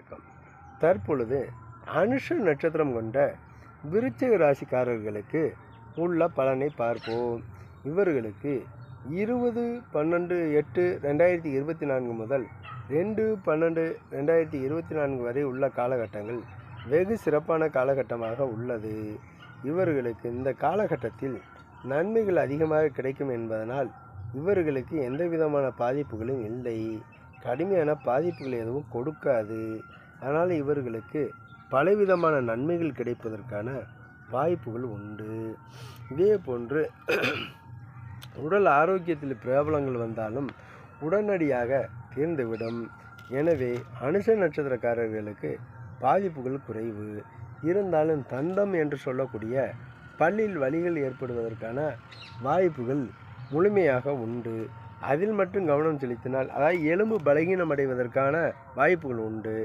வணக்கம். தற்பொழுது அனுஷ நட்சத்திரம் கொண்ட விருச்சிக ராசிக்காரர்களுக்கு உள்ள பலனை பார்ப்போம். இவர்களுக்கு 20/12/8/2024 முதல் 2/12/2024 வரை உள்ள காலகட்டங்கள் வெகு சிறப்பான காலகட்டமாக உள்ளது. இவர்களுக்கு இந்த காலகட்டத்தில் நன்மைகள் அதிகமாக கிடைக்கும் என்பதனால் இவர்களுக்கு எந்த விதமான பாதிப்புகளும் இல்லை. கடுமையான பாதிப்புகள் எதுவும் கொடுக்காது. அதனால் இவர்களுக்கு பலவிதமான நன்மைகள் கிடைப்பதற்கான வாய்ப்புகள் உண்டு. இதே போன்று உடல் ஆரோக்கியத்தில் பிரபலங்கள் வந்தாலும் உடனடியாக தீர்ந்துவிடும். எனவே அனுஷ நட்சத்திரக்காரர்களுக்கு பாதிப்புகள் குறைவு. இருந்தாலும் தந்தம் என்று சொல்லக்கூடிய பல்லில் வலிகள் ஏற்படுவதற்கான வாய்ப்புகள் முழுமையாக உண்டு. அதில் மட்டும் கவனம் செலுத்தினால், அதாவது எலும்பு பலகீனம் அடைவதற்கான வாய்ப்புகள் உண்டு.